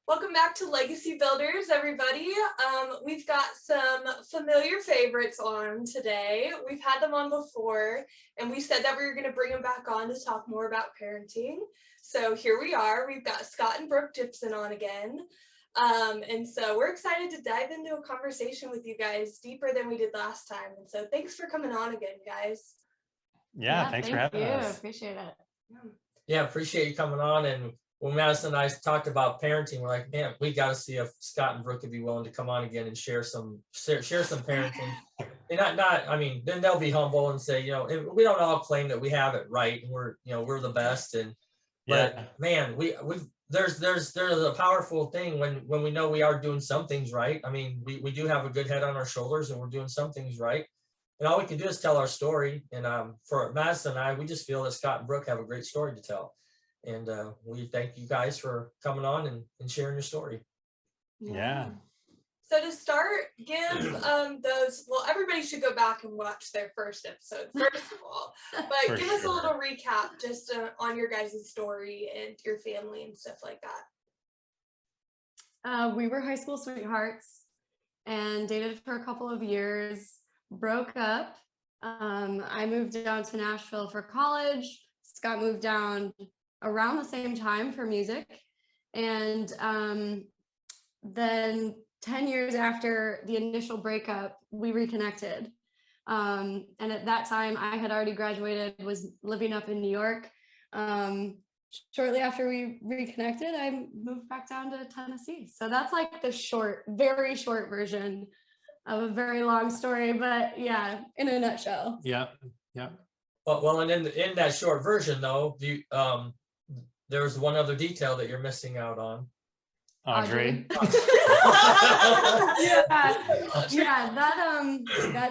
Welcome back to Legacy Builders, everybody. We've got some familiar favorites on today. We've had them on before, and we said that we were going to bring them back on to talk more about parenting. So here we are. We've got Scott and Brooke Gypson on again. And so we're excited to dive into a conversation with you guys deeper than we did last time. And so thanks for coming on again, guys. Yeah, thanks for having us. Appreciate it. Yeah, appreciate you coming on. And when Madison and I talked about parenting, we're like, man, we got to see if Scott and Brooke would be willing to come on again and share some parenting. And I mean, then they'll be humble and say, we don't all claim that we have it right and we're the best. And but man, there's a powerful thing when we know we are doing some things right. I mean, we do have a good head on our shoulders and we're doing some things right. And all we can do is tell our story. And for Madison and I, we just feel that Scott and Brooke have a great story to tell. And we thank you guys for coming on and sharing your story. Yeah. So to start, give everybody should go back and watch their first episode, first of all. But give us a little recap just on your guys' story and your family and stuff like that. We were high school sweethearts and dated for a couple of years, broke up. I moved down to Nashville for college. Scott moved down around the same time for music. And then 10 years after the initial breakup, we reconnected. And at that time, I had already graduated, was living up in New York. Shortly after we reconnected, I moved back down to Tennessee. So that's like the very short version of a very long story, but yeah, in a nutshell. Yeah. Well, and in that short version, though, there's one other detail that you're missing out on. Audrey. That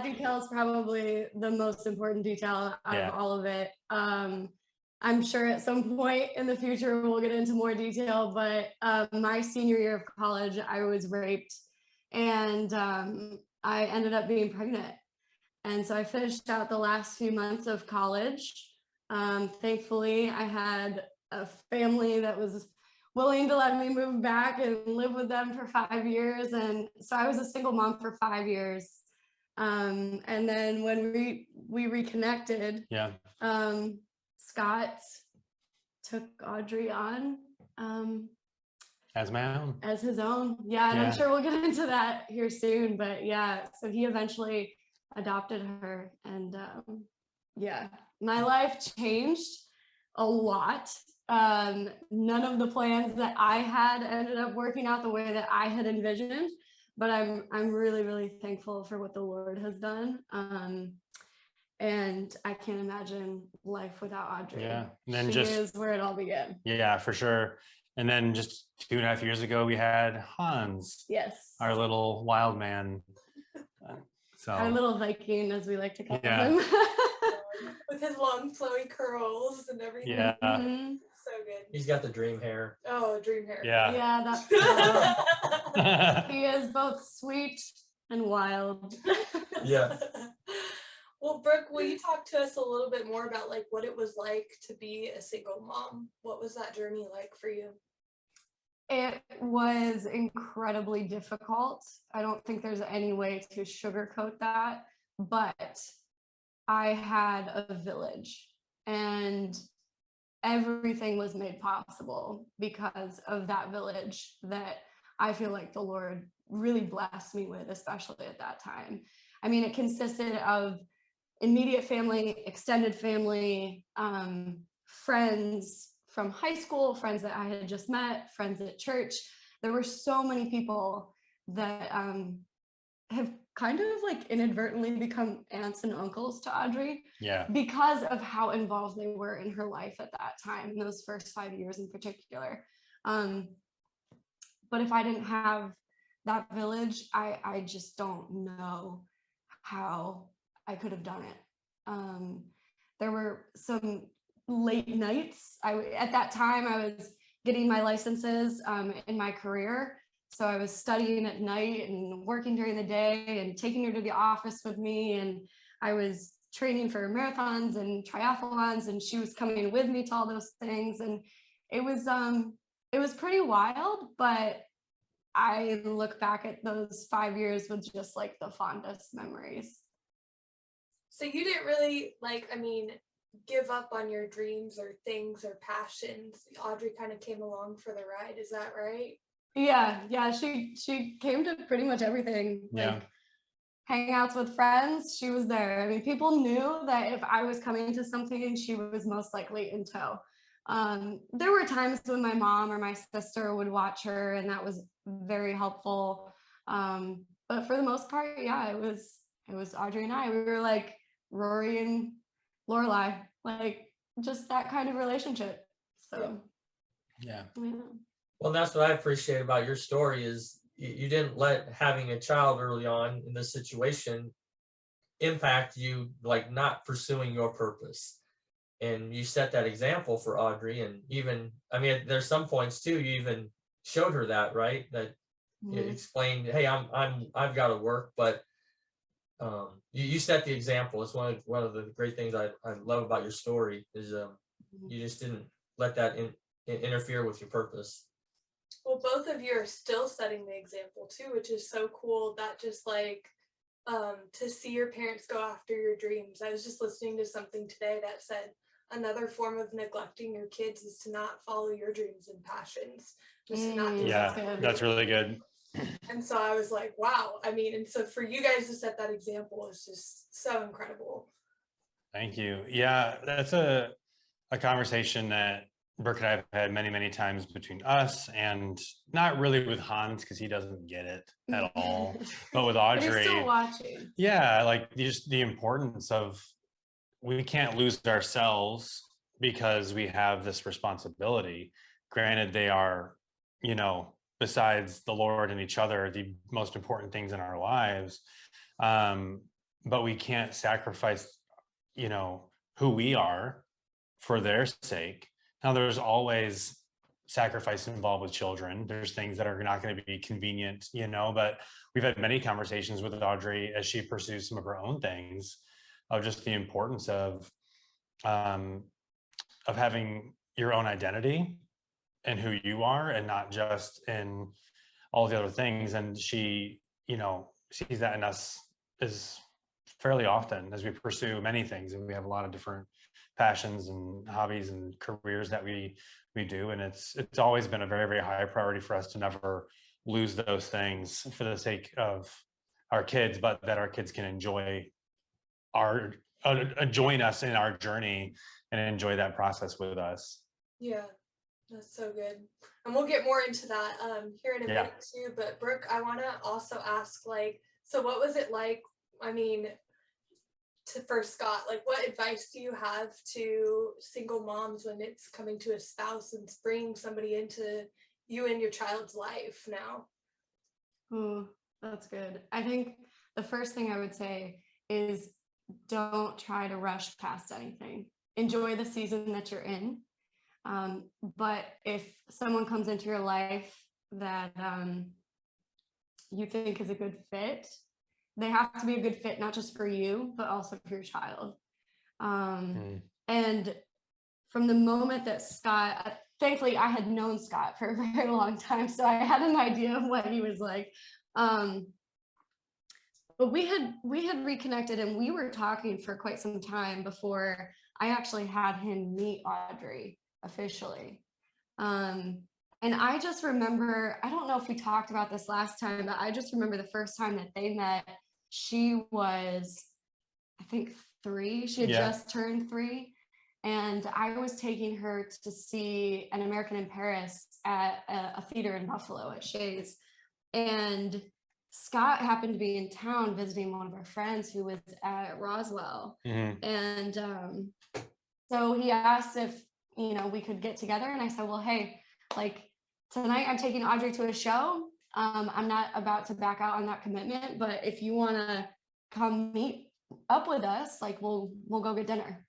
detail is probably the most important detail out of all of it. I'm sure at some point in the future we'll get into more detail, but my senior year of college, I was raped, and I ended up being pregnant. And so I finished out the last few months of college. Thankfully, I had a family that was willing to let me move back and live with them for 5 years. And so I was a single mom for 5 years. And then when we reconnected, Scott took Audrey on as my own. As his own. Yeah, and I'm sure we'll get into that here soon. But yeah, so he eventually adopted her. And my life changed a lot. None of the plans that I had ended up working out the way that I had envisioned, but I'm really, really thankful for what the Lord has done. And I can't imagine life without Audrey. Yeah. And then she is where it all began. Yeah, for sure. And then just 2.5 years ago, we had Hans. Yes. Our little wild man. Our little Viking, as we like to call him. With his long, flowy curls and everything. Yeah. Mm-hmm. So good. He's got the dream hair. Oh, dream hair. Yeah. Yeah, that's he is both sweet and wild. Yeah. Well, Brooke, will you talk to us a little bit more about like what it was like to be a single mom? What was that journey like for you? It was incredibly difficult. I don't think there's any way to sugarcoat that, but I had a village and everything was made possible because of that village that I feel like the Lord really blessed me with, especially at that time. I mean, it consisted of immediate family, extended family, friends from high school, friends that I had just met, friends at church. There were so many people that have kind of like inadvertently become aunts and uncles to Audrey because of how involved they were in her life at that time, in those first 5 years in particular. But if I didn't have that village, I just don't know how I could have done it. There were some late nights. At that time, I was getting my licenses in my career. So I was studying at night and working during the day and taking her to the office with me. And I was training for marathons and triathlons, and she was coming with me to all those things. And it was it was pretty wild, but I look back at those 5 years with just like the fondest memories. So you didn't really give up on your dreams or things or passions. Audrey kind of came along for the ride. Is that right? Yeah. She came to pretty much everything. Yeah. Like hangouts with friends, she was there. I mean, people knew that if I was coming to something, she was most likely in tow. There were times when my mom or my sister would watch her, and that was very helpful. But for the most part, yeah, it was Audrey and I. We were like Rory and Lorelai, like just that kind of relationship. So Yeah. Well, and that's what I appreciate about your story is you didn't let having a child early on in this situation impact you, like not pursuing your purpose. And you set that example for Audrey. And even, I mean, there's some points too, you even showed her that, right? That you explained, hey, I've got to work, but you set the example. It's one of the great things I love about your story is you just didn't let that interfere with your purpose. Well, both of you are still setting the example too, which is so cool. That just to see your parents go after your dreams. I was just listening to something today that said another form of neglecting your kids is to not follow your dreams and passions. Just to not do Yeah, that's really good. And so I was like, wow. I mean, and so for you guys to set that example is just so incredible. Thank you. Yeah, that's a conversation that Brooke and I have had many, many times between us, and not really with Hans because he doesn't get it at all, but with Audrey. But he's still watching. Yeah, like just the importance of we can't lose ourselves because we have this responsibility. Granted, they are, besides the Lord and each other, the most important things in our lives. But we can't sacrifice, who we are for their sake. Now, there's always sacrifice involved with children. There's things that are not going to be convenient, but we've had many conversations with Audrey as she pursues some of her own things of just the importance of having your own identity and who you are, and not just in all the other things. And she, sees that in us as fairly often as we pursue many things, and we have a lot of different passions and hobbies and careers that we do. And it's always been a very, very high priority for us to never lose those things for the sake of our kids, but that our kids can join us in our journey and enjoy that process with us. Yeah, that's so good. And we'll get more into that here in a minute too. But Brooke, I want to also ask, so what was it like? I mean, for Scott, what advice do you have to single moms when it's coming to a spouse and bringing somebody into you and your child's life now? Oh, that's good. I think the first thing I would say is don't try to rush past anything. Enjoy the season that you're in. But if someone comes into your life that you think is a good fit, they have to be a good fit, not just for you, but also for your child. And from the moment that Scott, thankfully I had known Scott for a very long time, so I had an idea of what he was like. But we had reconnected, and we were talking for quite some time before I actually had him meet Audrey officially. And I just remember, I don't know if we talked about this last time, but I just remember the first time that they met, she was, I think, 3. She had just turned 3. And I was taking her to see An American in Paris at a theater in Buffalo at Shays. And Scott happened to be in town visiting one of our friends who was at Roswell. And so he asked if, we could get together. And I said, well, hey, tonight I'm taking Audrey to a show. I'm not about to back out on that commitment, but if you want to come meet up with us, we'll go get dinner.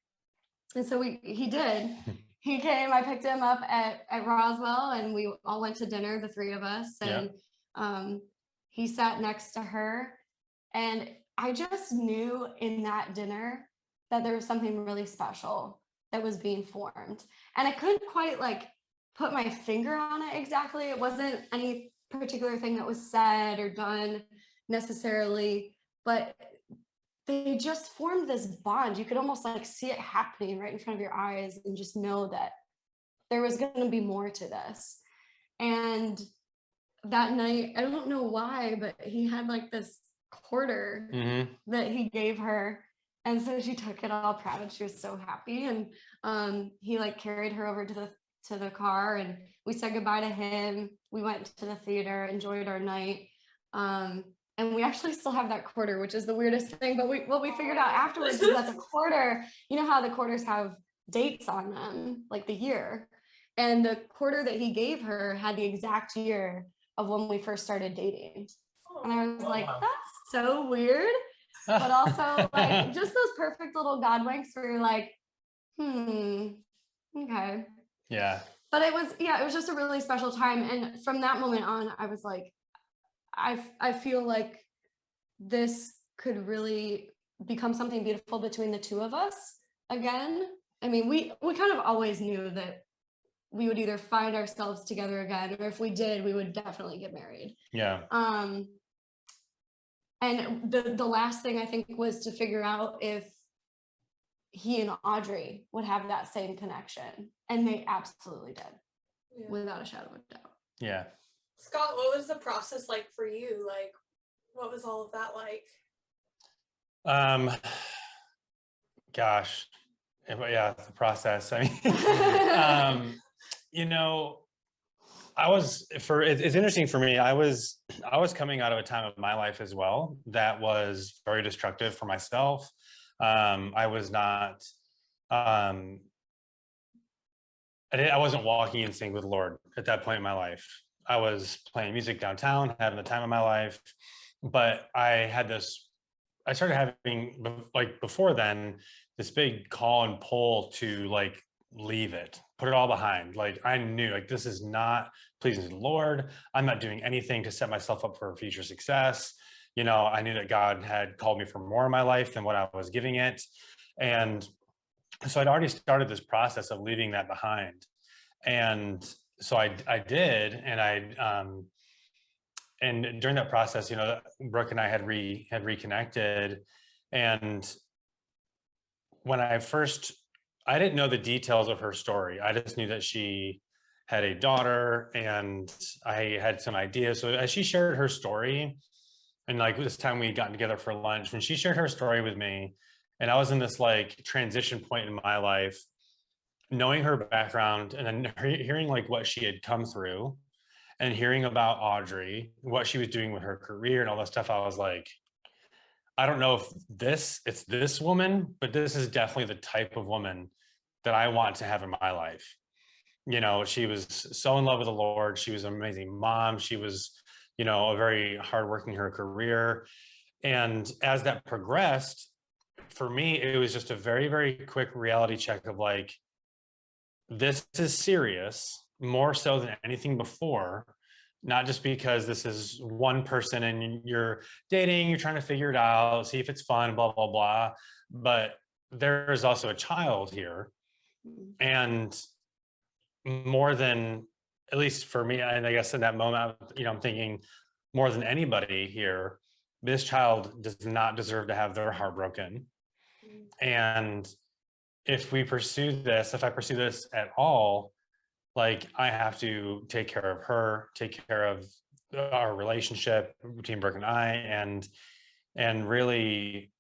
And so he did. He came, I picked him up at Roswell, and we all went to dinner, the 3 of us. And he sat next to her. And I just knew in that dinner that there was something really special that was being formed. And I couldn't quite put my finger on it exactly. It wasn't any particular thing that was said or done necessarily, but they just formed this bond. You could almost like see it happening right in front of your eyes and just know that there was going to be more to this. And that night, I don't know why, but he had like this quarter that he gave her. And so she took it all proud. She was so happy. And he like carried her over to the car, and we said goodbye to him. We went to the theater, enjoyed our night. And we actually still have that quarter, which is the weirdest thing. But what we figured out afterwards is that the quarter, you know how the quarters have dates on them, like the year. And the quarter that he gave her had the exact year of when we first started dating. And I was like, that's so weird. But also like just those perfect little God winks where you're like, okay. Yeah. But it was just a really special time. And from that moment on, I was like, I feel like this could really become something beautiful between the two of us again. I mean, we kind of always knew that we would either find ourselves together again, or if we did, we would definitely get married. Yeah. And the last thing I think was to figure out if he and Audrey would have that same connection. And they absolutely did, without a shadow of a doubt. Yeah. Scott, what was the process like for you? Like, what was all of that like? Gosh, yeah, the process. I mean, you know, it's interesting for me. I was coming out of a time of my life as well that was very destructive for myself. I was not, I wasn't walking in sync with the Lord at that point in my life. I was playing music downtown, having the time of my life, but I started having, like before then, this big call and pull to like leave it, put it all behind. Like I knew like this is not pleasing to the Lord. I'm not doing anything to set myself up for future success. You know, I knew that God had called me for more in my life than what I was giving it. And so I'd already started this process of leaving that behind. And so I did, and and during that process, you know, Brooke and I had reconnected. And when I didn't know the details of her story. I just knew that she had a daughter, and I had some ideas. So as she shared her story, and like this time we had gotten together for lunch, when she shared her story with me, and I was in this like transition point in my life, knowing her background and then hearing like what she had come through and hearing about Audrey, what she was doing with her career and all that stuff, I was like, I don't know if it's this woman, but this is definitely the type of woman that I want to have in my life. You know, she was so in love with the Lord. She was an amazing mom. She was, you know, a very hardworking in her career. And as that progressed, for me, it was just a very, very quick reality check of like, this is serious, more so than anything before, not just because this is one person and you're dating, you're trying to figure it out, see if it's fun, blah, blah, blah. But there is also a child here. And more than, at least for me, and I guess in that moment, you know, I'm thinking more than anybody here, this child does not deserve to have their heart broken. And if I pursue this at all, like I have to take care of her, take care of our relationship between Brooke and I, and really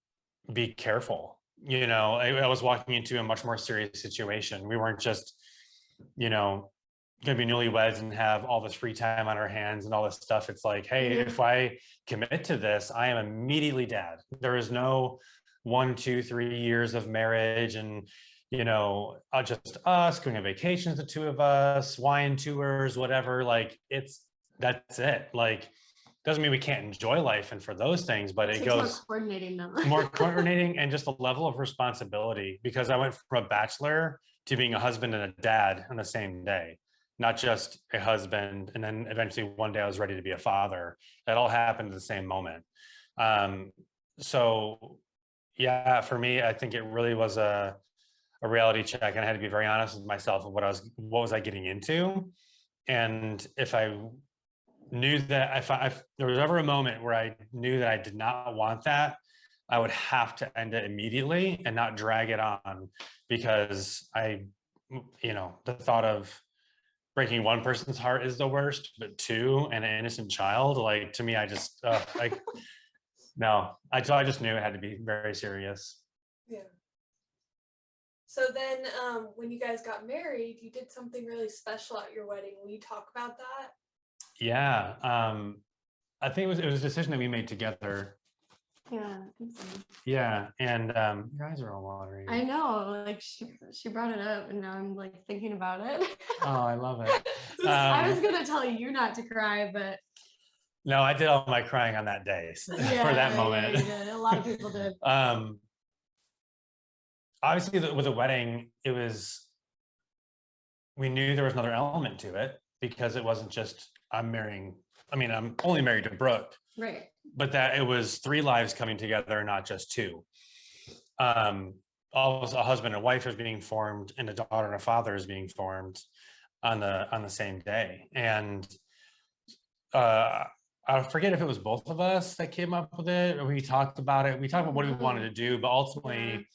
be careful. You know, I was walking into a much more serious situation. We weren't just, you know, going to be newlyweds and have all this free time on our hands and all this stuff. It's like, hey, if I commit to this, I am immediately dad. There is no 1, 2, 3 years of marriage and, you know, just us going on vacations, the two of us, wine tours, whatever. Like that's it. Like, doesn't mean we can't enjoy life and for those things, but it goes more coordinating and just a level of responsibility, because I went from a bachelor to being a husband and a dad on the same day, not just a husband. And then eventually one day I was ready to be a father. That all happened at the same moment. So yeah, for me, I think it really was a a reality check, and I had to be very honest with myself of what was I getting into. And if I knew that if there was ever a moment where I knew that I did not want that, I would have to end it immediately and not drag it on, because the thought of breaking one person's heart is the worst, but two, and an innocent child, like, to me, I just no, I just knew it had to be very serious. Yeah. So then when you guys got married, you did something really special at your wedding. Will you talk about that? Yeah. I think it was a decision that we made together. Yeah, I think so. Yeah. And your eyes are all watery. I know, like she brought it up and now I'm like thinking about it. Oh, I love it. I was gonna tell you not to cry, but no, I did all my crying on that day for that moment. Yeah, you did. A lot of people did. Obviously with the wedding, we knew there was another element to it, because it wasn't just I'm only married to Brooke. Right. But that it was 3 lives coming together, not just 2. Also, a husband and wife is being formed, and a daughter and a father is being formed on the same day. And I forget if it was both of us that came up with it, or we talked about it. We talked about what we wanted to do, but ultimately,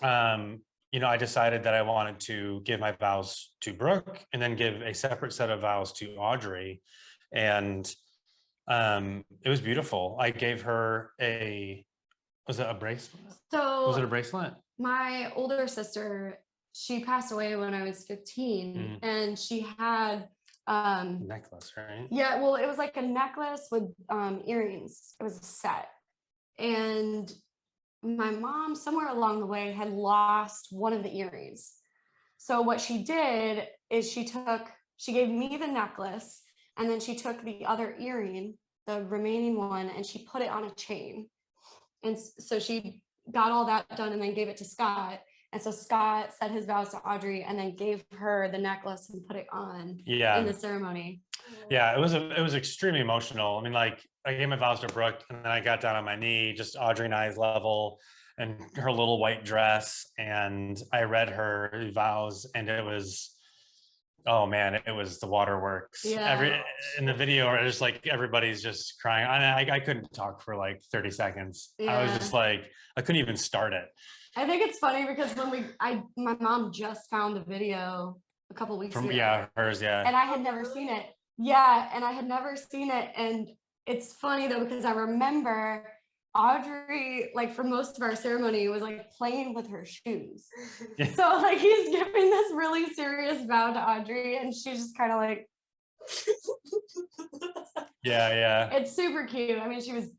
I decided that I wanted to give my vows to Brooke and then give a separate set of vows to Audrey. And it was beautiful. I gave her was it a bracelet? Was it a bracelet? My older sister, she passed away when I was 15, and she had necklace, right? Yeah, well, it was like a necklace with earrings. It was a set. And my mom, somewhere along the way, had lost one of the earrings. So what she did is she gave me the necklace, and then she took the other earring, the remaining one, and she put it on a chain. And so she got all that done and then gave it to Scott. And so Scott said his vows to Audrey and then gave her the necklace and put it on in the ceremony. Yeah, it was extremely emotional. I mean, like, I gave my vows to Brooke, and then I got down on my knee, just Audrey and I's level, and her little white dress, and I read her vows, and it was, oh man, it was the waterworks. Yeah. In the video, it's just like everybody's just crying. I couldn't talk for like 30 seconds. Yeah. I was just like, I couldn't even start it. I think it's funny because my mom just found the video a couple weeks ago. Yeah, hers, yeah. And I had never seen it. Yeah, and I had never seen it. And it's funny though, because I remember Audrey, like for most of our ceremony, was like playing with her shoes. So like he's giving this really serious vow to Audrey, and she's just kind of like, yeah. It's super cute. I mean, she was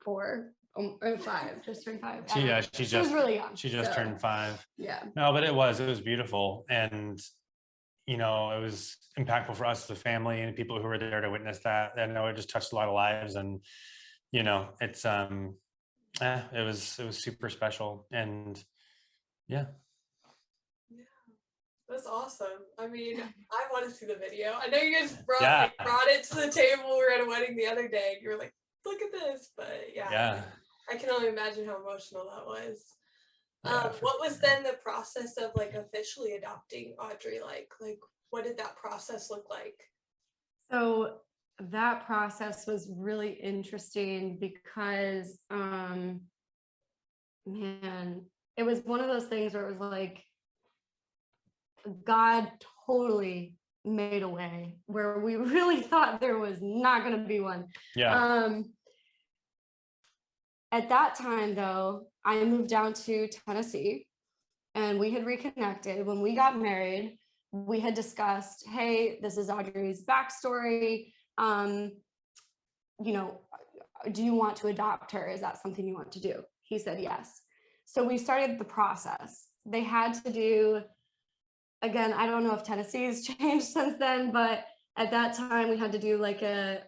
4 or 5, just turned 5. She was really young. She just turned 5. Yeah. No, but it was beautiful, and it was impactful for us as a family and people who were there to witness that. I know it just touched a lot of lives, and it's it was super special, and yeah. That's awesome. I mean, I want to see the video. I know you guys brought it to the table. We were at a wedding the other day. You were like, look at this. But yeah. I can only imagine how emotional that was. What was then the process of like officially adopting Audrey like? Like, what did that process look like? So that process was really interesting because, man, it was one of those things where it was like, God totally made a way where we really thought there was not going to be one. Yeah. At that time, though, I moved down to Tennessee and we had reconnected. When we got married, we had discussed, hey, this is Audrey's backstory. Do you want to adopt her? Is that something you want to do? He said yes. So we started the process. They had to do, again, I don't know if Tennessee's changed since then, but at that time we had to do like a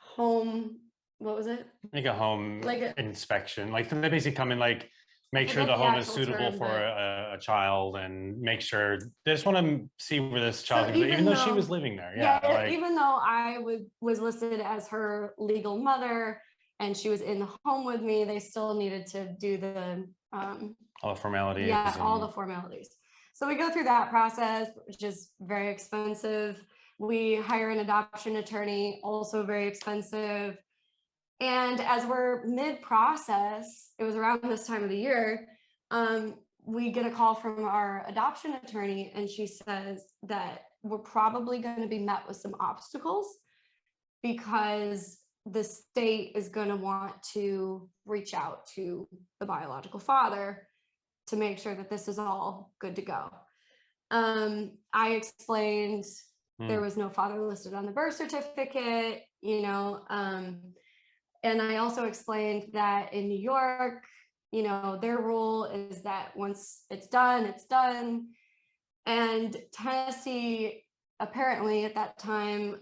home, what was it? Like a home inspection. Like they basically come and like make sure the home is suitable for a child and make sure they just want to see where this child is, even though she was living there. Even though I was listed as her legal mother and she was in the home with me, they still needed to do the All the formalities. Yeah, all the formalities. So we go through that process, which is very expensive. We hire an adoption attorney, also very expensive. And as we're mid-process, it was around this time of the year, we get a call from our adoption attorney, and she says that we're probably going to be met with some obstacles because the state is going to want to reach out to the biological father to make sure that this is all good to go. I explained there was no father listed on the birth certificate, you know, and I also explained that in New York, you know, their rule is that once it's done, it's done. And Tennessee, apparently at that time,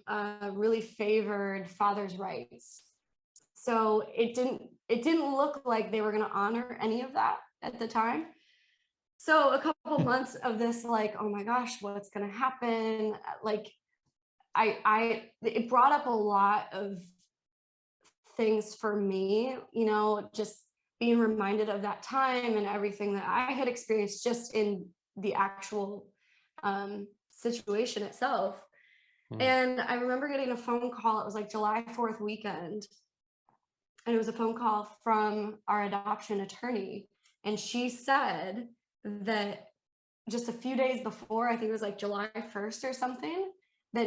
really favored father's rights. So it didn't look like they were going to honor any of that at the time. So a couple months of this, like, oh my gosh, what's going to happen? Like, it brought up a lot of things for me, you know, just being reminded of that time and everything that I had experienced just in the actual situation itself. And I remember getting a phone call. It was like July 4th weekend. And it was a phone call from our adoption attorney. And she said that just a few days before, I think it was like July 1st or something, that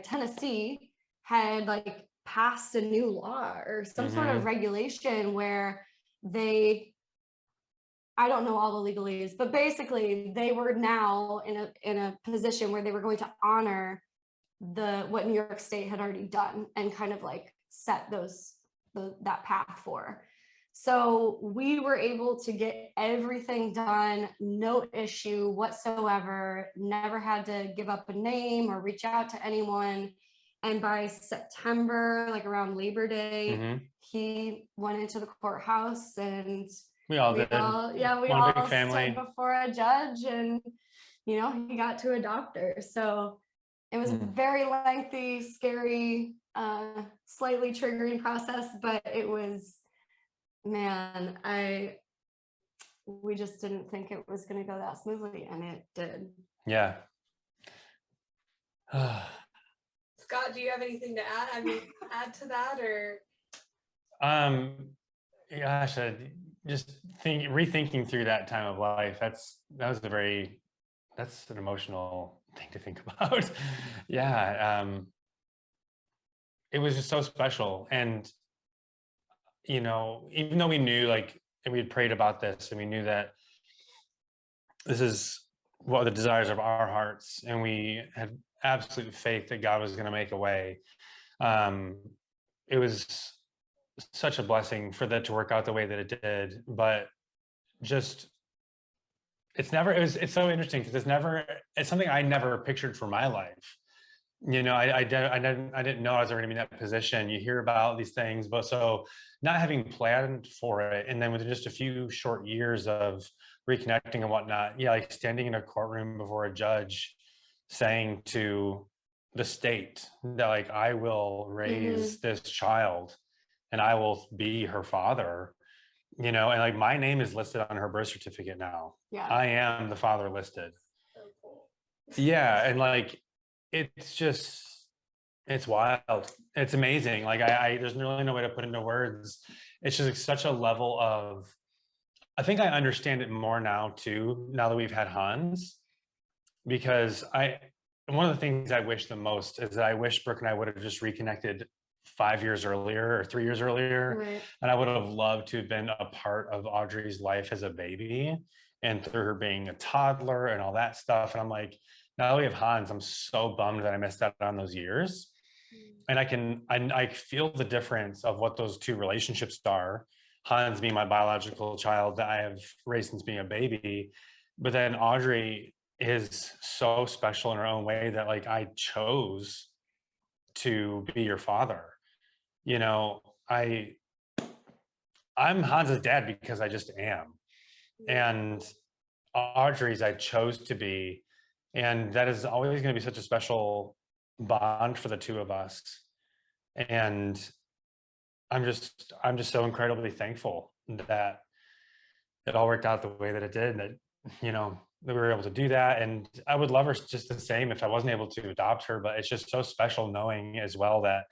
Tennessee had like passed a new law or some sort of regulation where I don't know all the legalese, but basically they were now in a position where they were going to honor what New York State had already done and kind of like set that path for. So we were able to get everything done, no issue whatsoever, never had to give up a name or reach out to anyone. And by September, like around Labor Day, he went into the courthouse and we all big family stood before a judge, and, you know, he got to adopt her. So it was a very lengthy, scary, slightly triggering process, but it was, man, we just didn't think it was going to go that smoothly, and it did. Yeah. Scott, do you have anything to add? I mean, add to that, or? Gosh, just rethinking through that time of life. That's an emotional thing to think about. Yeah. It was just so special. And, you know, even though we knew, like, and we had prayed about this and we knew that this is what the desires of our hearts, and we had absolute faith that God was going to make a way. It was such a blessing for that to work out the way that it did, but just, it's so interesting because it's something I never pictured for my life. You know, I didn't know I was ever going to be in that position. You hear about these things, but so not having planned for it, and then within just a few short years of reconnecting and whatnot, yeah, like standing in a courtroom before a judge saying to the state that, like, I will raise this child and I will be her father, you know, and like my name is listed on her birth certificate now. Yeah. I am the father listed. So cool. Yeah. And like, it's wild. It's amazing. Like there's really no way to put into words. It's just like such a level of, I think I understand it more now too, now that we've had Hans, because one of the things I wish the most is that I wish Brooke and I would have just reconnected 5 years earlier or 3 years earlier. Right. And I would have loved to have been a part of Audrey's life as a baby and through her being a toddler and all that stuff. And I'm like, now that we have Hans, I'm so bummed that I missed out on those years. And I feel the difference of what those two relationships are. Hans being my biological child that I have raised since being a baby, but then Audrey is so special in her own way that, like, I chose to be your father. You know, I'm Hans's dad because I just am. And Audrey's I chose to be. And that is always going to be such a special bond for the two of us. And I'm just so incredibly thankful that it all worked out the way that it did, and that, that we were able to do that. And I would love her just the same if I wasn't able to adopt her, but it's just so special knowing as well that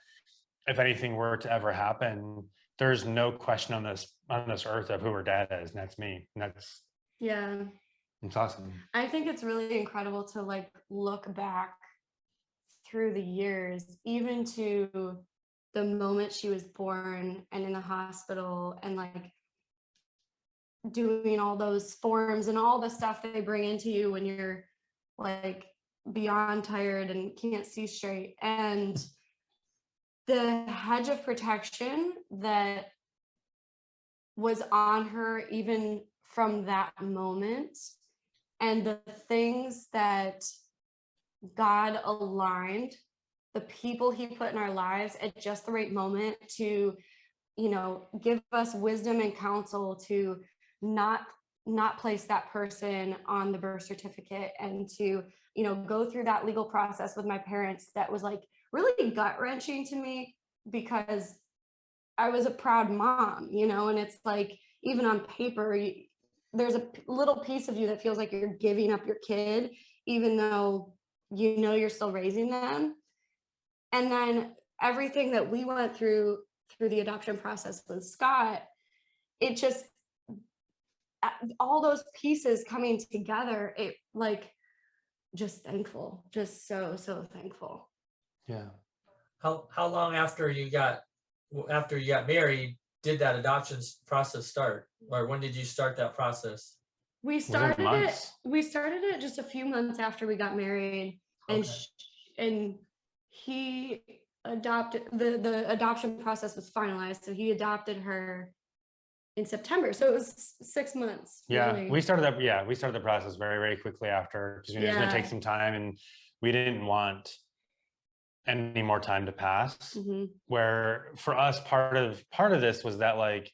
if anything were to ever happen, there's no question on this earth of who her dad is, and that's me. And it's awesome. I think it's really incredible to like look back through the years, even to the moment she was born and in the hospital, and like doing all those forms and all the stuff they bring into you when you're like beyond tired and can't see straight, and the hedge of protection that was on her even from that moment, and the things that God aligned, the people he put in our lives at just the right moment to, give us wisdom and counsel to not place that person on the birth certificate, and to, go through that legal process with my parents that was like really gut-wrenching to me, because I was a proud mom, and it's like, even on paper, there's a little piece of you that feels like you're giving up your kid, even though you're still raising them. And then everything that we went through the adoption process with Scott, it just, all those pieces coming together, it like, just thankful, just so thankful. Yeah. How long after you got married did that adoption process start, or when did you start that process? We started it just a few months after we got married. And Okay. and he adopted, the adoption process was finalized, so he adopted her in September, so it was 6 months. Yeah, really. we started the process very, very quickly after, because we knew it was going to take some time, and we didn't want any more time to pass. Mhm. Where for us, part of this was that, like,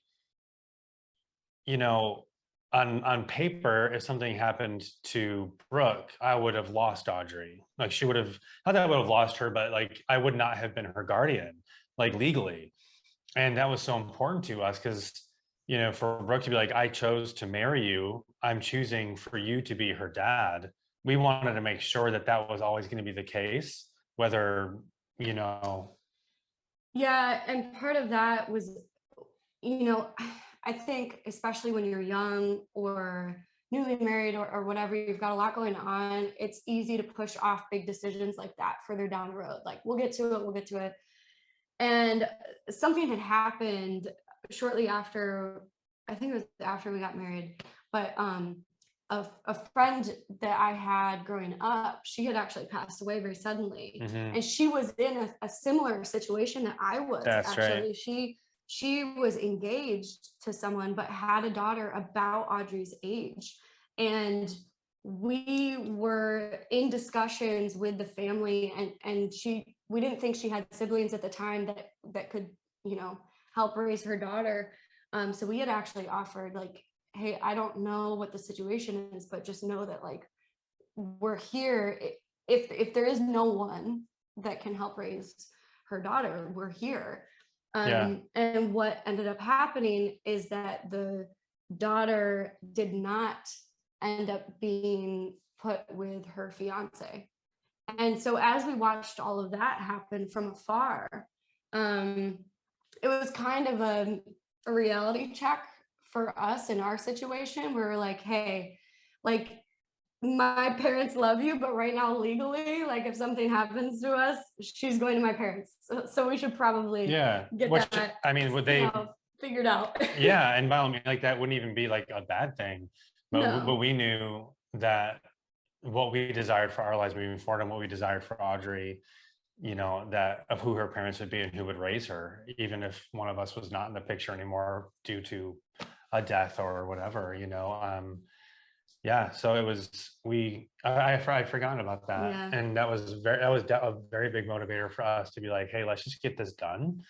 on paper, if something happened to Brooke, I would have lost Audrey. Like, she would have, not that I would have lost her, but like I would not have been her guardian, like legally. And that was so important to us, because for Brooke to be like, I chose to marry you, I'm choosing for you to be her dad. We wanted to make sure that that was always going to be the case, whether, Yeah, and part of that was, I think especially when you're young or newly married or whatever, you've got a lot going on, it's easy to push off big decisions like that further down the road. Like, we'll get to it. And something had happened shortly after, I think it was after we got married, but a friend that I had growing up, she had actually passed away very suddenly. Mhm. And she was in a similar situation that I was. That's actually. right. She was engaged to someone, but had a daughter about Audrey's age. And we were in discussions with the family, and we didn't think she had siblings at the time that could, help raise her daughter. So we had actually offered, like, hey, I don't know what the situation is, but just know that, like, we're here. If there is no one that can help raise her daughter, we're here. And what ended up happening is that the daughter did not end up being put with her fiance. And so as we watched all of that happen from afar, it was kind of a reality check for us in our situation. We were like, hey, like, my parents love you, but right now legally, like, if something happens to us, she's going to my parents. So we should probably get that. I mean, would they figured out? Yeah, and by all means, like, that wouldn't even be like a bad thing. But we knew that what we desired for our lives moving forward, and what we desired for Audrey, that of who her parents would be and who would raise her, even if one of us was not in the picture anymore due to a death or whatever, so it was, I forgotten about that. Yeah. And that was a very big motivator for us to be like, hey, let's just get this done,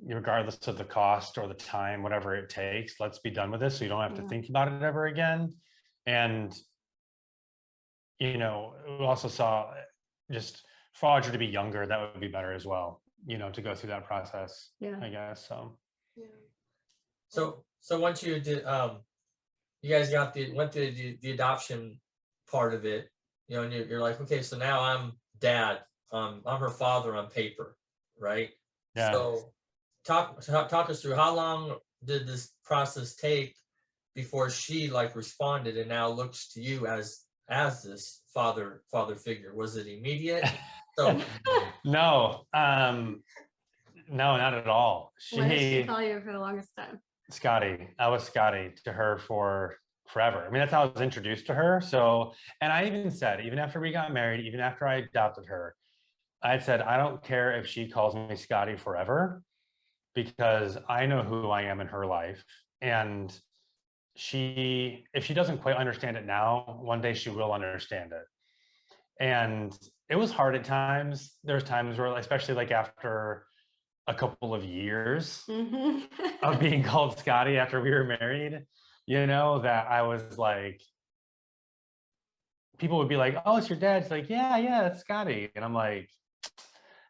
regardless of the cost or the time, whatever it takes. Let's be done with this, so you don't have to think about it ever again. And we also saw, just for Audrey to be younger, that would be better as well, to go through that process. I guess so. So once you did you guys went through the adoption part of it, you know, and you're like, okay, so now I'm dad, I'm her father on paper, right? Yeah. So talk us through, how long did this process take before she like responded and now looks to you as this father figure? Was it immediate? So No, no, not at all. What did she call you for the longest time? Scotty. I was Scotty to her for forever. I mean, that's how I was introduced to her. So, and I even said, even after we got married, even after I adopted her, I said, I don't care if she calls me Scotty forever, because I know who I am in her life. And if she doesn't quite understand it now, one day she will understand it. And it was hard at times. There's times where, especially like after a couple of years of being called Scotty after we were married, you know, that I was like, people would be like, oh, it's your dad. It's like, yeah, it's Scotty. And I'm like,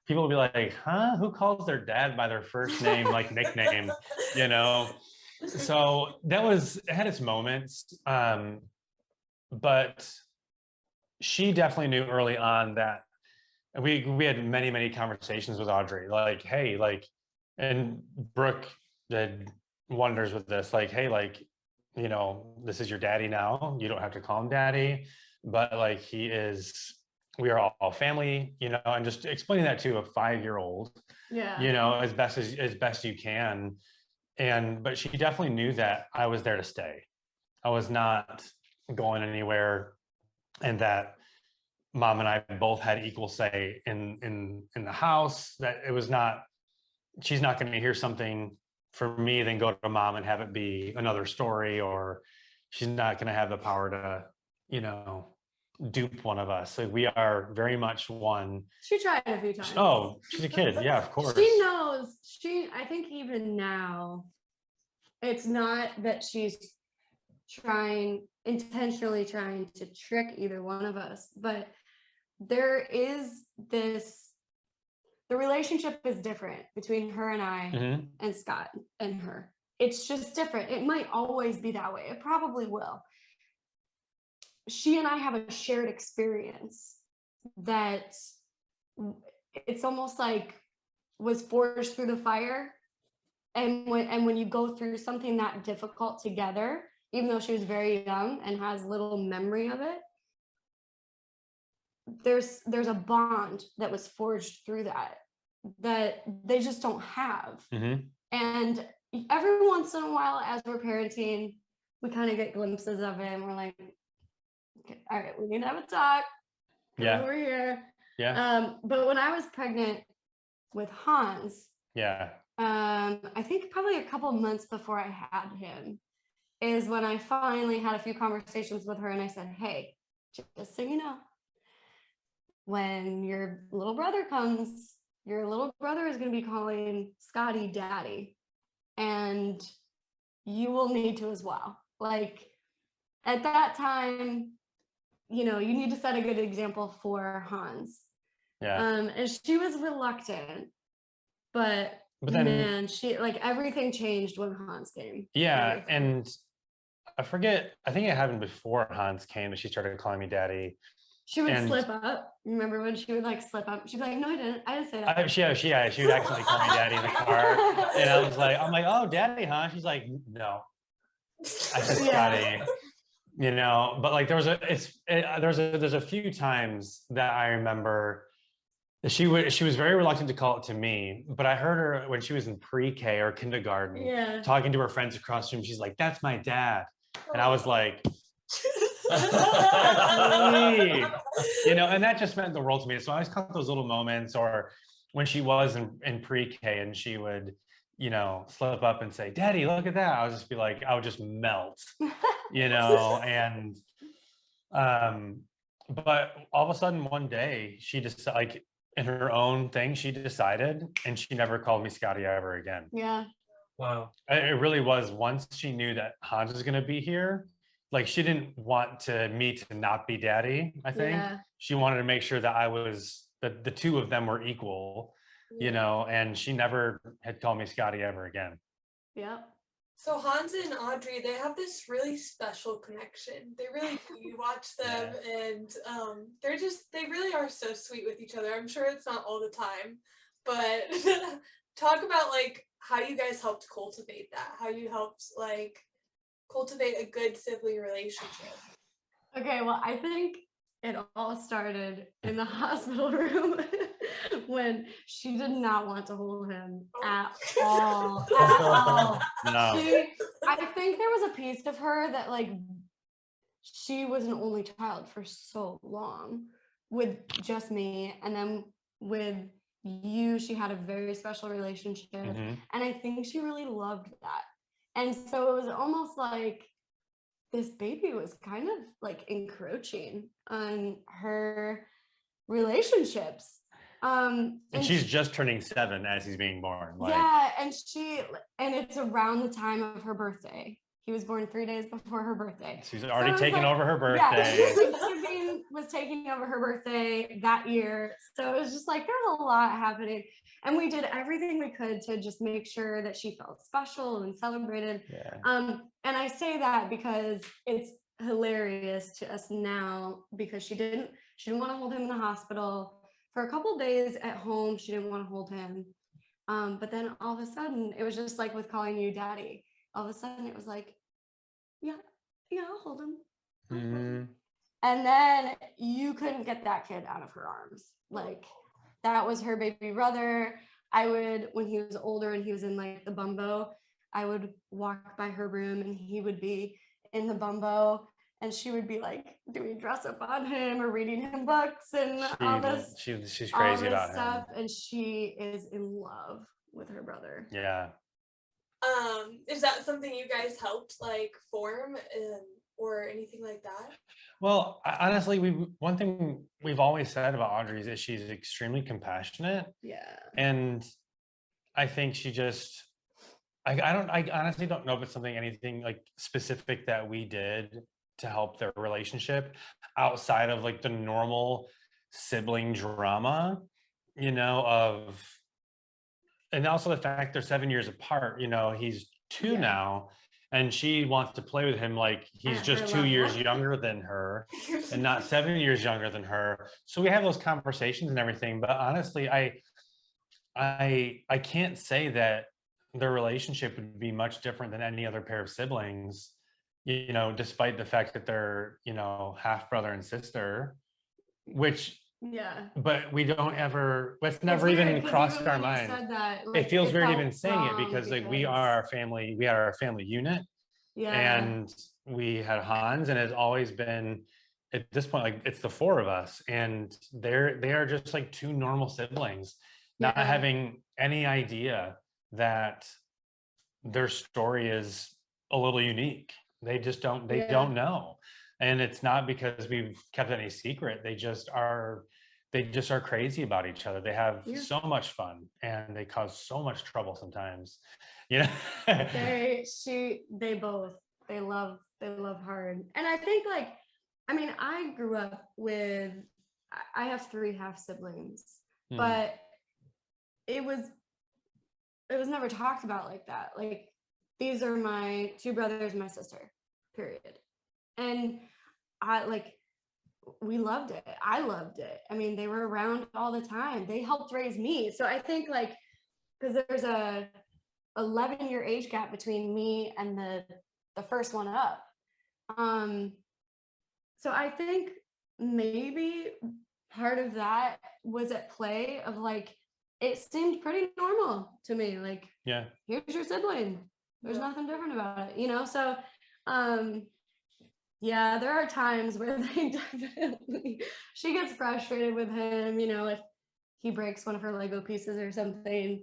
people would be like, huh? Who calls their dad by their first name, like nickname, you know? So it had its moments. But she definitely knew early on that we had many conversations with Audrey, like, hey, like, and Brooke did wonders with this, like, hey, like, you know, this is your daddy now. You don't have to call him daddy, but like we are all family, you know, and just explaining that to a 5-year-old, Yeah. you know, as best you can. But she definitely knew that I was there to stay. I was not going anywhere, and that mom and I both had equal say in the house, that it was not, she's not going to hear something from me, then go to mom and have it be another story, or she's not going to have the power to, you know, dupe one of us. So we are very much one. She tried a few times. Oh, she's a kid. Yeah, of course. She knows. I think even now, it's not that she's intentionally trying to trick either one of us, but there is the relationship is different between her and I and Scott and her. It's just different. It might always be that way. It probably will. She and I have a shared experience that it's almost like was forged through the fire. And when you go through something that difficult together, even though she was very young and has little memory of it, there's a bond that was forged through that they just don't have. And every once in a while, as we're parenting, we kind of get glimpses of it, and we're like, okay, all right, we need to have a talk. Yeah, over here. Yeah. But when I was pregnant with Hans, Yeah. I think probably a couple months before I had him is when I finally had a few conversations with her, and I said, hey, just so you know, when your little brother comes, your little brother is going to be calling Scotty daddy, and you will need to as well. Like, at that time, you know, you need to set a good example for Hans. Yeah. And she was reluctant, but then, man, she, like, everything changed when Hans came. Yeah. Everything. And I forget, I think it happened before Hans came that she started calling me daddy. She would slip up. Remember when she would like slip up? She'd be like, no, I didn't say that. She would accidentally call me daddy in the car. And I'm like, oh, daddy, huh? She's like, no. I said Scotty. You know, but like there's a few times that I remember that she was very reluctant to call it to me, but I heard her when she was in pre-K or kindergarten talking to her friends across the room. She's like, that's my dad. And I was like, that's me. You know, and that just meant the world to me. So I always caught those little moments, or when she was in pre-K and she would, you know, slip up and say, daddy, look at that. I would just be like, I would just melt, you know, and but all of a sudden one day she just, like, in her own thing, she decided, and she never called me Scotty ever again. Yeah. Wow. It really was, once she knew that Hans was going to be here, like, she didn't want me to not be daddy. I think she wanted to make sure that I was, that the two of them were equal, you know, and she never had called me Scotty ever again. Yeah. So Hans and Audrey, they have this really special connection. They really do. You watch them and they really are so sweet with each other. I'm sure it's not all the time, but talk about like how you guys helped cultivate that, how you helped like cultivate a good sibling relationship. Okay, well, I think it all started in the hospital room when she did not want to hold him at all. At all. No. I think there was a piece of her that like she was an only child for so long with just me, and then with you, she had a very special relationship, Mhm. and I think she really loved that. And so it was almost like this baby was kind of like encroaching on her relationships. And she's just turning 7 as he's being born. Like, yeah, and it's around the time of her birthday. He was born 3 days before her birthday. she's already it's taken like- over her Yeah, birthday. Thanksgiving was taking over her birthday that year. So it was just like there's a lot happening. And we did everything we could to just make sure that she felt special and celebrated. Yeah. And I say that because it's hilarious to us now because she didn't want to hold him in the hospital for a couple days at home. She didn't want to hold him. But then all of a sudden it was just like with calling you daddy. All of a sudden it was like, yeah, I'll hold him. Mhm. And then you couldn't get that kid out of her arms. Like that was her baby brother. I would, when he was older and he was in like the bumbo, I would walk by her room and he would be in the bumbo and she would be like doing dress up on him or reading him books and all this She's all crazy this about stuff. him. And she is in love with her brother. Yeah. Is that something you guys helped like form or anything like that? Well, honestly, one thing we've always said about Audrey is that she's extremely compassionate, Yeah. and I think she just, I honestly don't know if it's anything like specific that we did to help their relationship outside of like the normal sibling drama, and also the fact they're 7 years apart. He's 2 Yeah. now, and she wants to play with him like he's At just her 2 years level. younger than her and not 7 years younger than her. So we have those conversations and everything. But honestly, I can't say that their relationship would be much different than any other pair of siblings, despite the fact that they're, half brother and sister, which, Yeah. but we don't ever, it's It's never weird, even 'cause crossed even our when you mind. said that, It like, feels weird felt even saying it wrong because like we because- are our family, we are our family unit, Yeah. and we had Hans, and it's always been at this point like it's the 4 of us, and they are just like 2 normal siblings, not Yeah. having any idea that their story is a little unique. They just don't know, and it's not because we've kept any secret. They just are crazy about each other. They have Yeah. so much fun, and they cause so much trouble sometimes. They love hard. And I think like, I mean, I grew up with, I have 3 half siblings, Mhm. but it was never talked about like that. Like, these are my 2 brothers and my sister, period. And we loved it. I loved it. I mean, they were around all the time. They helped raise me. So I think like, because there's a 11-year age gap between me and the first one up. So I think maybe part of that was at play of like, it seemed pretty normal to me. Like, Yeah. here's your sibling. There's Yeah. nothing different about it, So, yeah, there are times where they definitely, she gets frustrated with him, if he breaks one of her Lego pieces or something.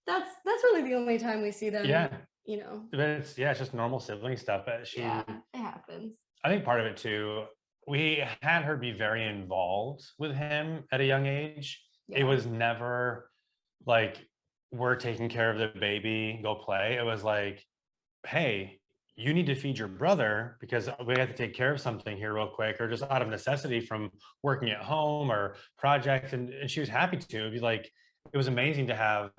That's really the only time we see them. Yeah. But it's just normal sibling stuff. But yeah, it happens. I think part of it too, we had her be very involved with him at a young age. Yeah. It was never like, we're taking care of the baby, go play. It was like, hey, you need to feed your brother because we have to take care of something here real quick, or just out of necessity from working at home or projects. And she was happy to. It'd be like, it was amazing to have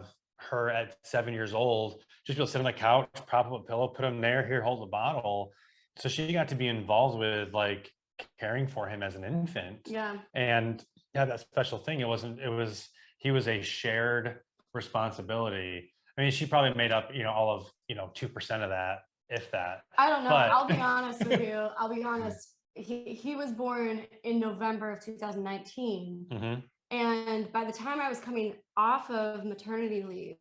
her at 7 years old, just be able to sit on the couch, prop up a pillow, put him there, here, hold the bottle. So she got to be involved with like caring for him as an infant. Yeah. And yeah, that special thing. He was a shared responsibility. I mean, she probably made up, all of, 2% of that, if that. I don't know. But I'll be honest with you. I'll be honest. He was born in November of 2019. mm-hmm. And by the time I was coming off of maternity leave,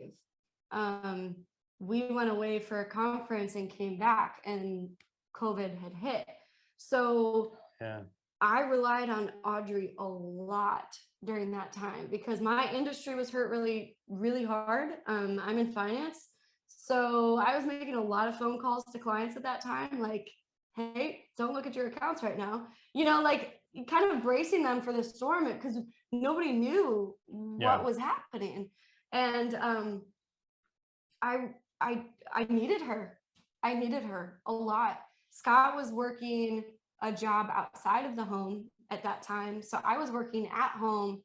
we went away for a conference and came back, and COVID had hit. So Yeah. I relied on Audrey a lot during that time because my industry was hurt really, really hard. I'm in finance. So I was making a lot of phone calls to clients at that time, like, hey, don't look at your accounts right now. Like kind of bracing them for the storm because nobody knew what was happening. And I needed her. I needed her a lot. Scott was working a job outside of the home at that time. So I was working at home,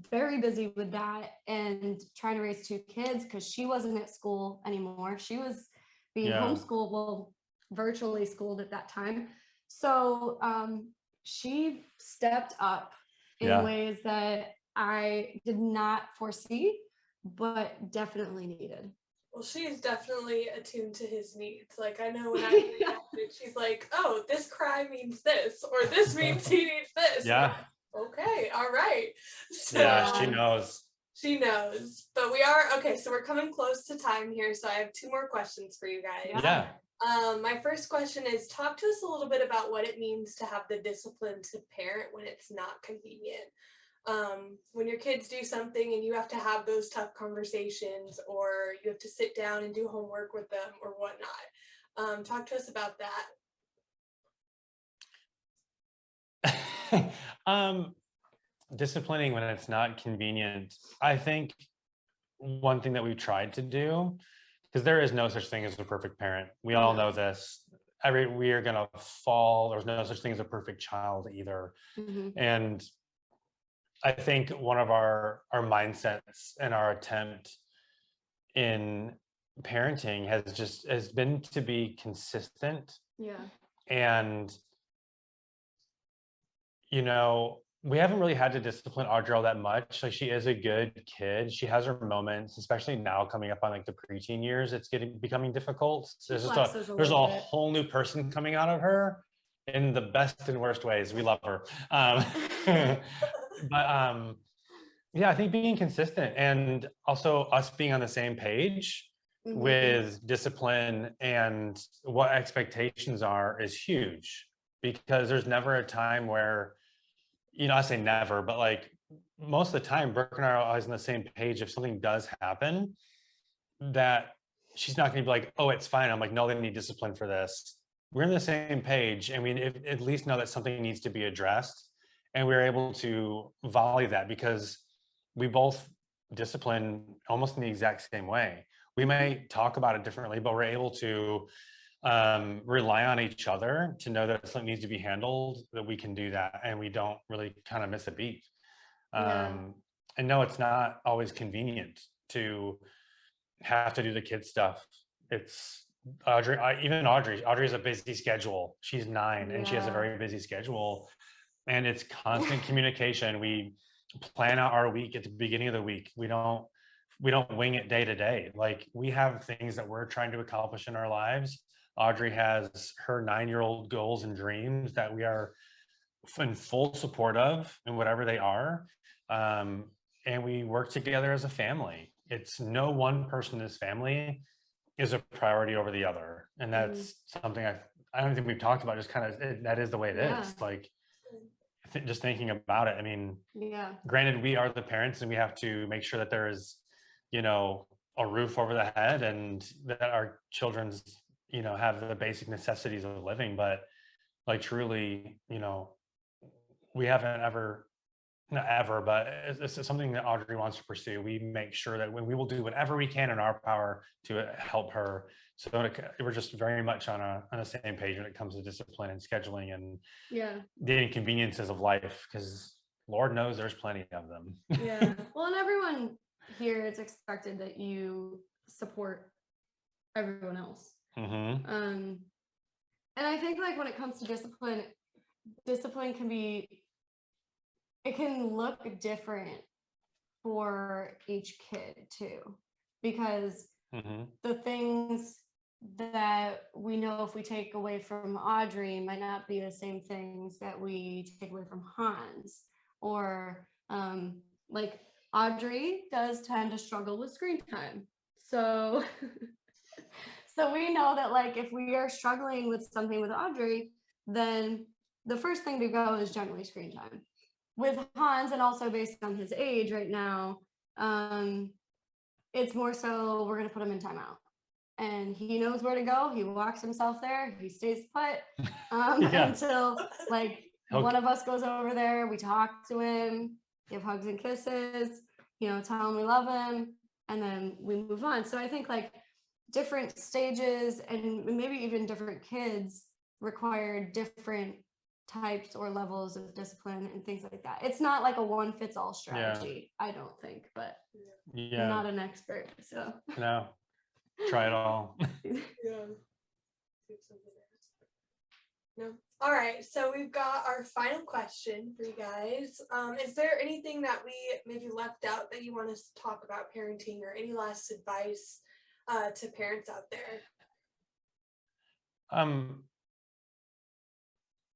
very busy with that and trying to raise 2 kids because she wasn't at school anymore. She was being homeschooled, well, virtually schooled at that time. So she stepped up in ways that I did not foresee, but definitely needed. Well, she's definitely attuned to his needs. Like, I know when I reacted, she's like, oh, this cry means this, or this means he needs this. Yeah. Like, okay, all right. So, yeah, she knows. She knows. But we are, okay, so we're coming close to time here, so I have 2 more questions for you guys. Yeah. My first question is, talk to us a little bit about what it means to have the discipline to parent when it's not convenient. When your kids do something and you have to have those tough conversations, or you have to sit down and do homework with them or whatnot. Talk to us about that. Disciplining when it's not convenient. I think one thing that we've tried to do, because there is no such thing as a perfect parent. We all know this. We are going to fall. There's no such thing as a perfect child either. Mm-hmm. And I think one of our mindsets and our attempt in parenting has been to be consistent. Yeah. And, we haven't really had to discipline Audrey all that much. Like, she is a good kid. She has her moments, especially now coming up on like the preteen years. It's becoming difficult. There's a whole new person coming out of her in the best and worst ways. We love her. But I think being consistent and also us being on the same page with discipline and what expectations are is huge, because there's never a time where, I say never, but like most of the time, Brooke and I are always on the same page. If something does happen, that she's not going to be like, oh, it's fine. I'm like, no, they need discipline for this. We're on the same page, and we at least know that something needs to be addressed. And we're able to volley that because we both discipline almost in the exact same way. We may talk about it differently, but we're able to rely on each other to know that if something needs to be handled, that we can do that, and we don't really kind of miss a beat. And no, it's not always convenient to have to do the kid stuff. It's Audrey has a busy schedule. She's 9 and she has a very busy schedule, and it's constant communication. We plan out our week at the beginning of the week. We don't wing it day to day. Like, we have things that we're trying to accomplish in our lives. Audrey has her 9-year-old goals and dreams that we are in full support of, and whatever they are. And we work together as a family. It's no one person in this family is a priority over the other. And that's something I don't think we've talked about, just kind of, that is the way it is. Like, just thinking about it. I mean, granted, we are the parents and we have to make sure that there is, a roof over the head and that our children's, have the basic necessities of living. But like, truly, we haven't not ever, but it's something that Audrey wants to pursue. We make sure that when we will do whatever we can in our power to help her. So we're just very much on the same page when it comes to discipline and scheduling and the inconveniences of life, because Lord knows there's plenty of them. Well, and everyone here it's expected that you support everyone else. And I think like when it comes to discipline it can look different for each kid too, because the things that we know if we take away from Audrey might not be the same things that we take away from Hans, or like Audrey does tend to struggle with screen time. So so we know that like if we are struggling with something with Audrey, then the first thing to go is generally screen time. With Hans, and also based on his age right now, it's more so we're going to put him in timeout. And he knows where to go. He walks himself there. He stays put until like one of us goes over there. We talk to him, give hugs and kisses, tell him we love him, and then we move on. So I think like different stages and maybe even different kids require different types or levels of discipline and things like that. It's not like a one fits all strategy, I don't think, but I'm not an expert, so no, try it all. No. All right, so we've got our final question for you guys. Is there anything that we maybe left out that you want us to talk about parenting, or any last advice to parents out there?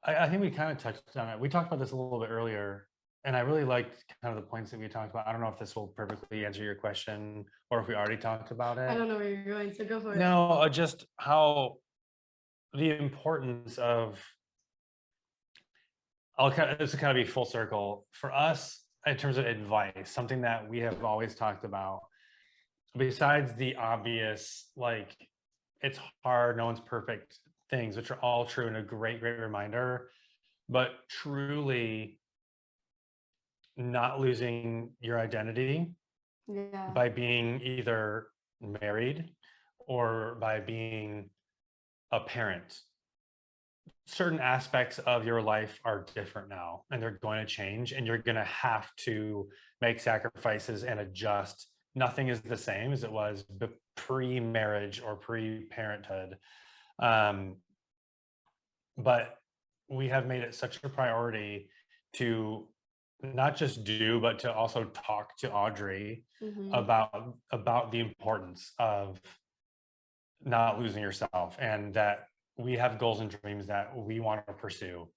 I think we kind of touched on it. We talked about this a little bit earlier, and I really liked kind of the points that we talked about. I don't know if this will perfectly answer your question or if we already talked about it. I don't know where you're going, so go for it. No, just how the importance of, this will kind of be full circle for us in terms of advice, something that we have always talked about. Besides the obvious, like it's hard, no one's perfect things, which are all true and a great reminder, but truly not losing your identity by being either married or by being a parent. Certain aspects of your life are different now, and they're going to change, and you're going to have to make sacrifices and adjust. Nothing is the same as it was pre-marriage or pre-parenthood. But we have made it such a priority to not just do, but to also talk to Audrey about the importance of not losing yourself, and that we have goals and dreams that we want to pursue.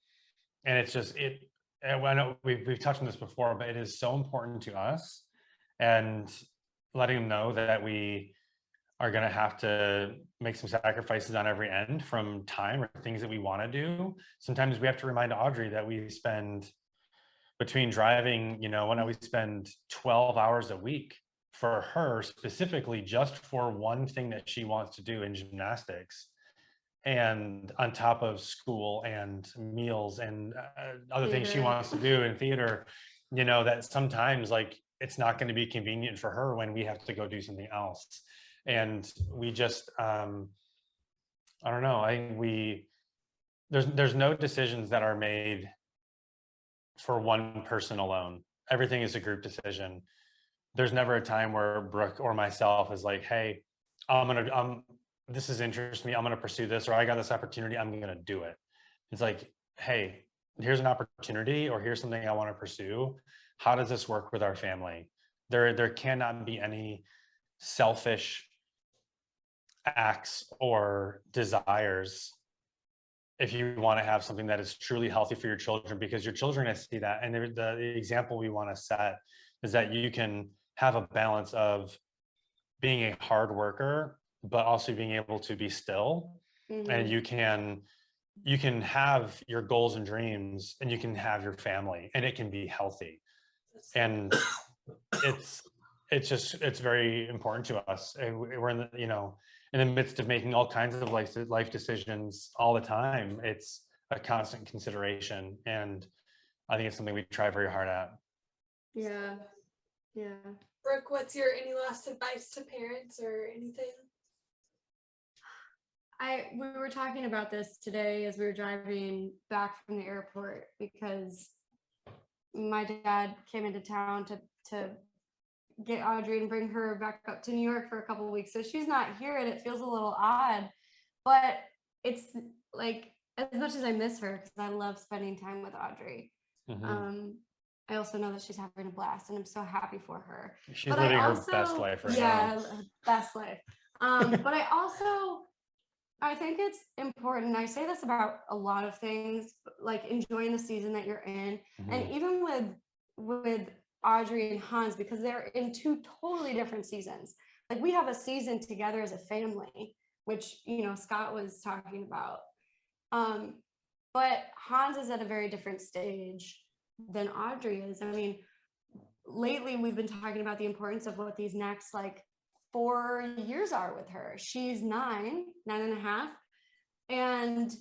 And it's just, and I know we've touched on this before, but it is so important to us, and letting them know that we are going to have to make some sacrifices on every end, from time or things that we want to do. Sometimes we have to remind Audrey that we spend between driving, we spend 12 hours a week for her, specifically just for one thing that she wants to do in gymnastics, and on top of school and meals and other things she wants to do in theater, that sometimes like it's not going to be convenient for her when we have to go do something else. And we just, I don't know, I think there's no decisions that are made for one person alone. Everything is a group decision. There's never a time where Brooke or myself is like, hey, this is interesting me, I'm going to pursue this, or I got this opportunity, I'm going to do it. It's like, hey, here's an opportunity, or here's something I want to pursue. How does this work with our family? There cannot be any selfish acts or desires if you want to have something that is truly healthy for your children, because your children are going to see that. And the example we want to set is that you can have a balance of being a hard worker, but also being able to be still. And you can have your goals and dreams, and you can have your family, and it can be healthy. And it's very important to us. We're in the midst of making all kinds of life decisions all the time. It's a constant consideration, and I think it's something we try very hard at. Yeah. Brooke, what's your any last advice to parents or anything? We were talking about this today as we were driving back from the airport, because my dad came into town to get Audrey and bring her back up to New York for a couple of weeks. So she's not here and it feels a little odd, but it's like, as much as I miss her, because I love spending time with Audrey. I also know that she's having a blast and I'm so happy for her. She's But living I her also, best life right yeah, now. best life. But I think it's important. I say this about a lot of things, like enjoying the season that you're in. And even with Audrey and Hans, because they're in two totally different seasons. Like we have a season together as a family, which, you know, Scott was talking about. But Hans is at a very different stage than Audrey is. I mean, lately we've been talking about the importance of what these next like 4 years are with her. She's 9.5. And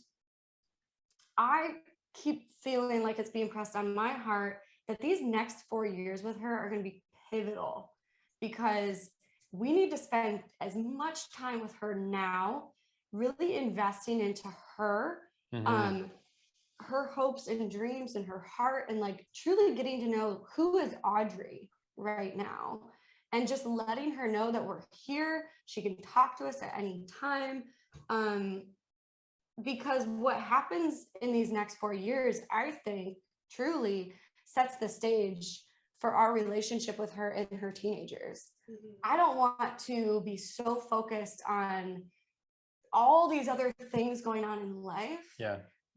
I keep feeling like it's being pressed on my heart that these next 4 years with her are going to be pivotal, because we need to spend as much time with her now, really investing into her, her hopes and dreams and her heart, and like truly getting to know who is Audrey right now, and just letting her know that we're here. She can talk to us at any time. Because what happens in these next 4 years, I think, truly sets the stage for our relationship with her in her teenagers. I don't want to be so focused on all these other things going on in life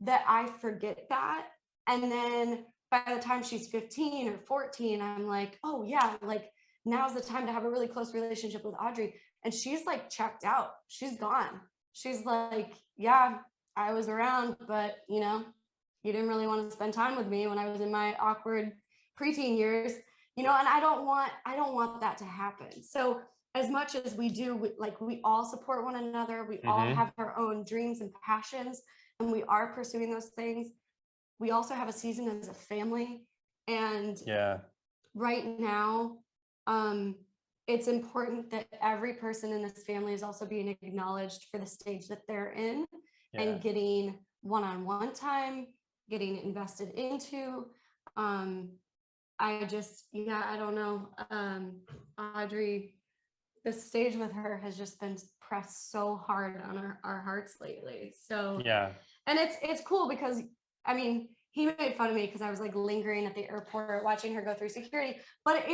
that I forget that. And then by the time she's 15 or 14, I'm like, oh yeah, like now's the time to have a really close relationship with Audrey. And she's like checked out. She's gone. She's like, yeah, I was around, but you know, you didn't really want to spend time with me when I was in my awkward preteen years, you know, and I don't want that to happen. So as much as we do, like we all support one another, we all have our own dreams and passions, and we are pursuing those things. We also have a season as a family. And right now, it's important that every person in this family is also being acknowledged for the stage that they're in, and getting one-on-one time, getting invested into. I don't know. Audrey, the stage with her has just been pressed so hard on our hearts lately. So and it's cool because, I mean, he made fun of me because I was like lingering at the airport watching her go through security. But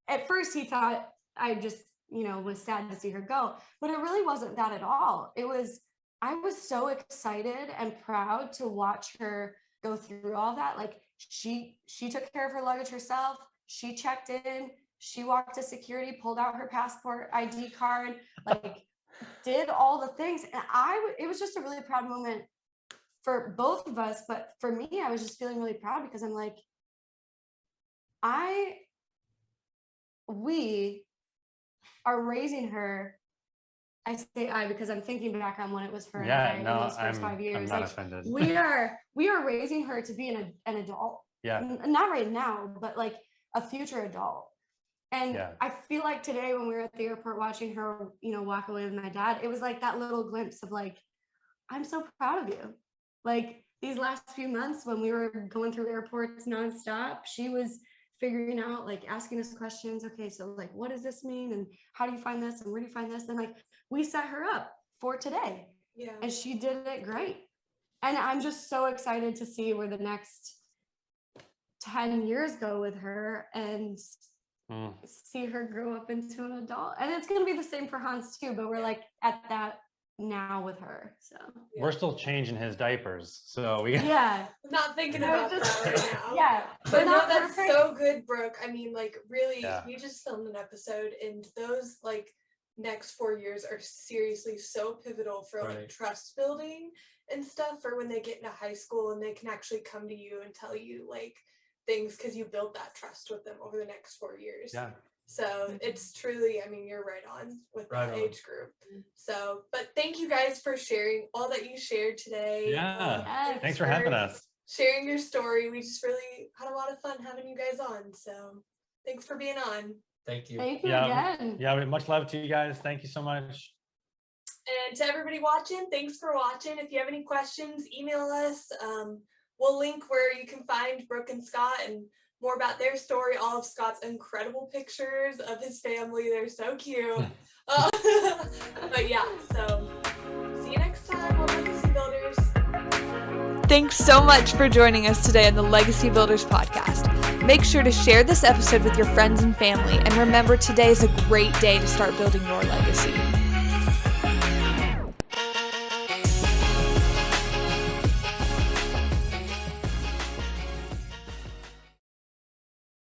at first he thought I just, you know, was sad to see her go. But it really wasn't that at all. I was so excited and proud to watch her go through all that. Like she took care of her luggage herself. She checked in. She walked to security, pulled out her passport, ID card, like did all the things. And it was just a really proud moment for both of us. But for me, I was just feeling really proud because I'm like, we are raising her. I say I because I'm thinking back on when it was her and I in those first 5 years. I'm not offended. we are raising her to be an adult. Not right now, but like a future adult. And I feel like today when we were at the airport watching her, you know, walk away with my dad, it was like that little glimpse of like, I'm so proud of you. Like these last few months when we were going through airports nonstop, she was figuring out, like asking us questions. Okay, so like, what does this mean? And how do you find this? And where do you find this? And like, we set her up for today. And she did it great. And I'm just so excited to see where the next 10 years go with her and see her grow up into an adult. And it's going to be the same for Hans too, but we're like at that now with her. So we're still changing his diapers. So we I'm not thinking about that right now. But no, that's so good, Brooke. I mean, like really, we just filmed an episode, and those like next 4 years are seriously so pivotal for like trust building and stuff, for when they get into high school and they can actually come to you and tell you like things because you build that trust with them over the next 4 years. So it's truly, I mean, you're right on with that age group. So, but thank you guys for sharing all that you shared today. Thanks for having us. Sharing your story. We just really had a lot of fun having you guys on. So thanks for being on. Thank you. Thank you again. Much love to you guys. Thank you so much. And to everybody watching, thanks for watching. If you have any questions, email us. We'll link where you can find Brooke and Scott and more about their story, all of Scott's incredible pictures of his family. They're so cute. But yeah, so see you next time on Legacy Builders. Thanks so much for joining us today on the Legacy Builders podcast. Make sure to share this episode with your friends and family, and remember, today is a great day to start building your legacy.